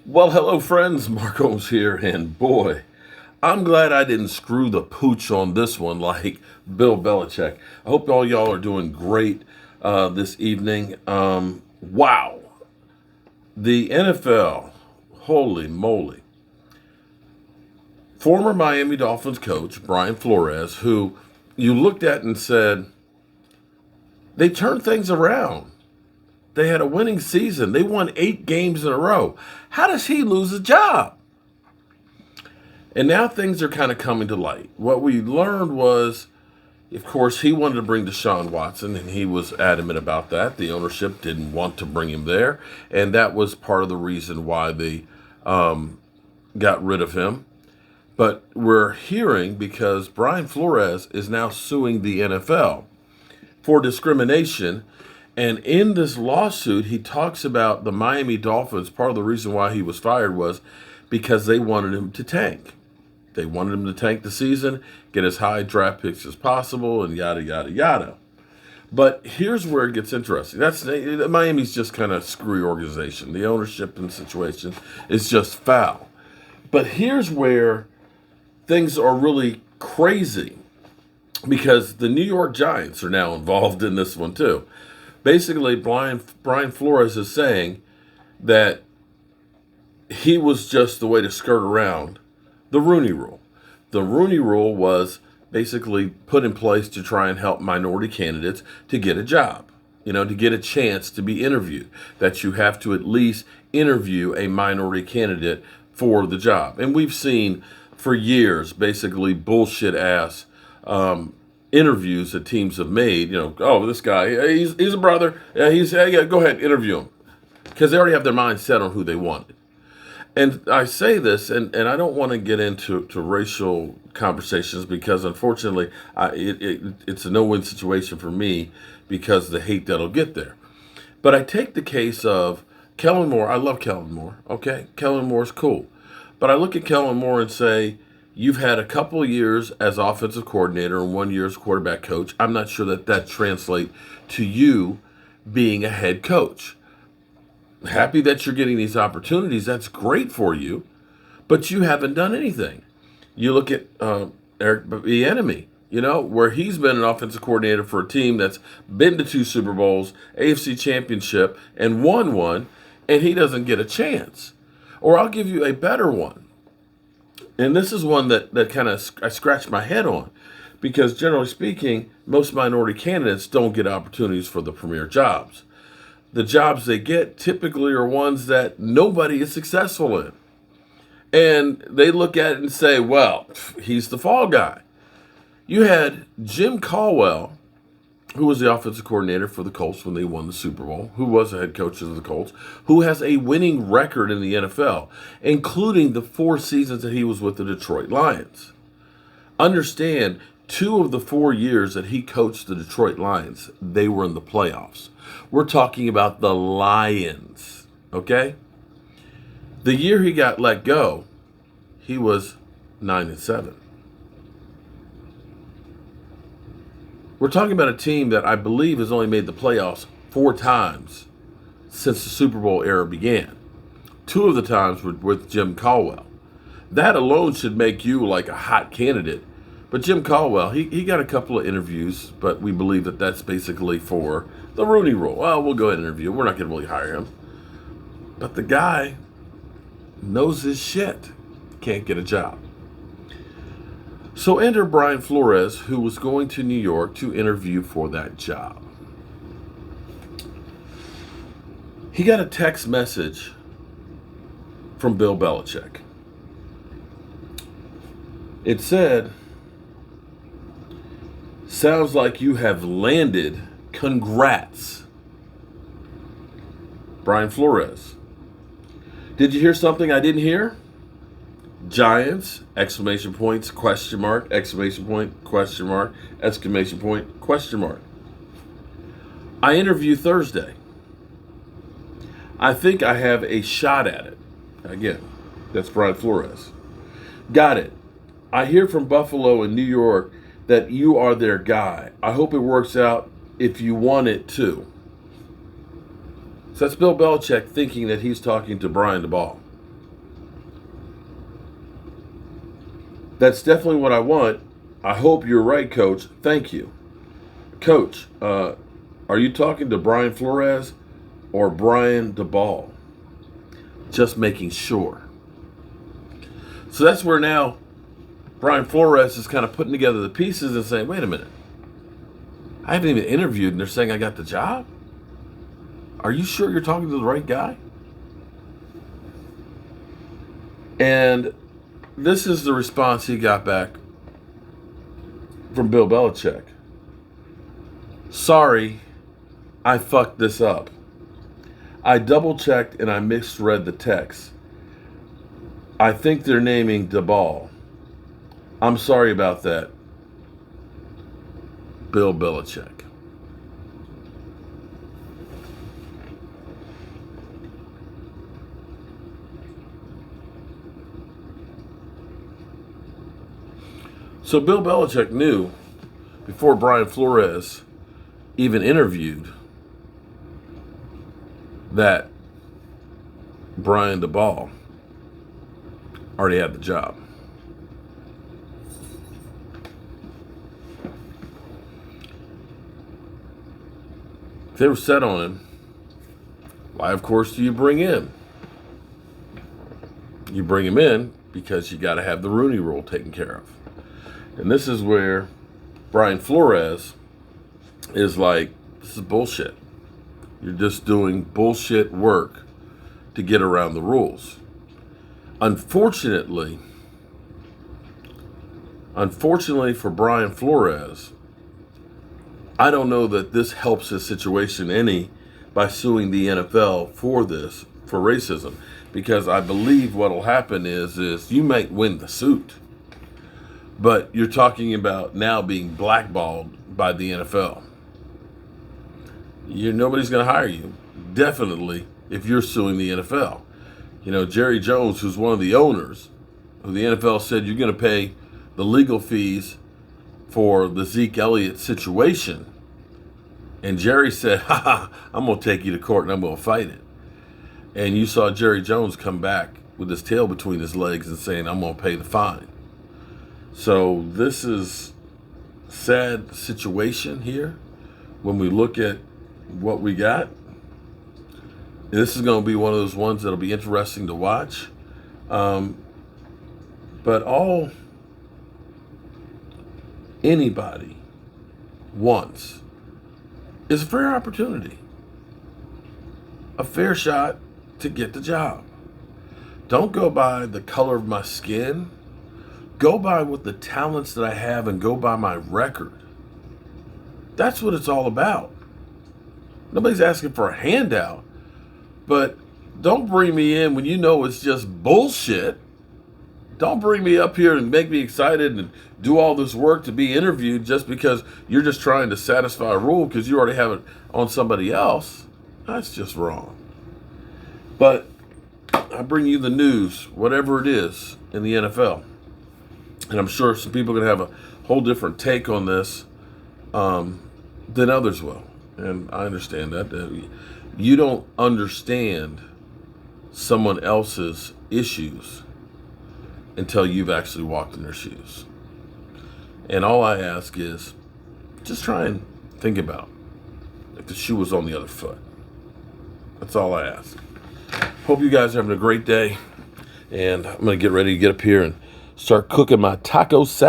Well, hello, friends. Marco's here, and boy, I'm glad I didn't screw the pooch on this one like Bill Belichick. I hope all y'all are doing great this evening. Wow, the NFL, holy moly. Former Miami Dolphins coach Brian Flores, who you looked at and said, they turned things around. They had a winning season. They won 8 games in a row. How does he lose a job? And now things are kind of coming to light. What we learned was, of course, he wanted to bring Deshaun Watson, and he was adamant about that. The ownership didn't want to bring him there, and that was part of the reason why they got rid of him. But we're hearing because Brian Flores is now suing the NFL for discrimination. And in this lawsuit, he talks about the Miami Dolphins. Part of the reason why he was fired was because they wanted him to tank. They wanted him to tank the season, get as high draft picks as possible, and yada, yada, yada. But here's where it gets interesting. Miami's just kind of screwy organization. The ownership and situation is just foul. But here's where things are really crazy because the New York Giants are now involved in this one too. Basically, Brian Flores is saying that he was just the way to skirt around the Rooney Rule. The Rooney Rule was basically put in place to try and help minority candidates to get a job, to get a chance to be interviewed, that you have to at least interview a minority candidate for the job. And we've seen for years basically bullshit ass interviews that teams have made. Oh, this guy, he's a brother. Yeah, go ahead, interview him. Because they already have their mind set on who they want. And I say this, and I don't want to get into racial conversations because, unfortunately, it's a no-win situation for me because of the hate that'll get there. But I take the case of Kellen Moore. I love Kellen Moore, okay? Kellen Moore's cool. But I look at Kellen Moore and say, you've had a couple of years as offensive coordinator and 1 year as quarterback coach. I'm not sure that translates to you being a head coach. Happy that you're getting these opportunities. That's great for you, but you haven't done anything. You look at Eric Bieniemy, where he's been an offensive coordinator for a team that's been to 2 Super Bowls, AFC Championship, and won one, and he doesn't get a chance. Or I'll give you a better one. And this is one that kind of I scratch my head on because generally speaking, most minority candidates don't get opportunities for the premier jobs. The jobs they get typically are ones that nobody is successful in. And they look at it and say, well, he's the fall guy. You had Jim Caldwell, who was the offensive coordinator for the Colts when they won the Super Bowl, who was the head coach of the Colts, who has a winning record in the NFL, including the 4 seasons that he was with the Detroit Lions. Understand, 2 of the 4 years that he coached the Detroit Lions, they were in the playoffs. We're talking about the Lions, okay? The year he got let go, he was 9-7. We're talking about a team that I believe has only made the playoffs 4 times since the Super Bowl era began. 2 of the times were with Jim Caldwell. That alone should make you like a hot candidate. But Jim Caldwell, he got a couple of interviews, but we believe that that's basically for the Rooney Rule. Well, we'll go ahead and interview him. We're not going to really hire him. But the guy knows his shit. Can't get a job. So enter Brian Flores, who was going to New York to interview for that job. He got a text message from Bill Belichick. It said, sounds like you have landed. Congrats. Brian Flores. Did you hear something I didn't hear? Giants, exclamation points, question mark, exclamation point, question mark, exclamation point, question mark. I interview Thursday. I think I have a shot at it. Again, that's Brian Flores. Got it. I hear from Buffalo and New York that you are their guy. I hope it works out if you want it to. So that's Bill Belichick thinking that he's talking to Brian DeBall. That's definitely what I want. I hope you're right, Coach. Thank you. Coach, are you talking to Brian Flores or Brian DeBall? Just making sure. So that's where now Brian Flores is kind of putting together the pieces and saying, wait a minute. I haven't even interviewed and they're saying I got the job? Are you sure you're talking to the right guy? And this is the response he got back from Bill Belichick. Sorry, I fucked this up. I double checked and I misread the text. I think they're naming DeBall. I'm sorry about that. Bill Belichick. So Bill Belichick knew before Brian Flores even interviewed that Brian DeBall already had the job. If they were set on him, why, of course, do you bring in? You bring him in because you got to have the Rooney Rule taken care of. And this is where Brian Flores is like, this is bullshit. You're just doing bullshit work to get around the rules. Unfortunately for Brian Flores, I don't know that this helps his situation any by suing the NFL for this, for racism. Because I believe what will happen is you might win the suit. But you're talking about now being blackballed by the NFL. Nobody's going to hire you, definitely, if you're suing the NFL. You know, Jerry Jones, who's one of the owners, who the NFL said you're going to pay the legal fees for the Zeke Elliott situation. And Jerry said, I'm going to take you to court and I'm going to fight it. And you saw Jerry Jones come back with his tail between his legs and saying, I'm going to pay the fine. So this is a sad situation here when we look at what we got. This is going to be one of those ones that'll be interesting to watch. But all anybody wants is a fair opportunity, a fair shot to get the job. Don't go by the color of my skin. Go by with the talents that I have and go by my record. That's what it's all about. Nobody's asking for a handout, but don't bring me in when you know it's just bullshit. Don't bring me up here and make me excited and do all this work to be interviewed just because you're just trying to satisfy a rule because you already have it on somebody else. That's just wrong. But I bring you the news, whatever it is, in the NFL. And I'm sure some people are going to have a whole different take on this than others will. And I understand that. You don't understand someone else's issues until you've actually walked in their shoes. And all I ask is just try and think about if the shoe was on the other foot. That's all I ask. Hope you guys are having a great day. And I'm going to get ready to get up here and start cooking my taco salad.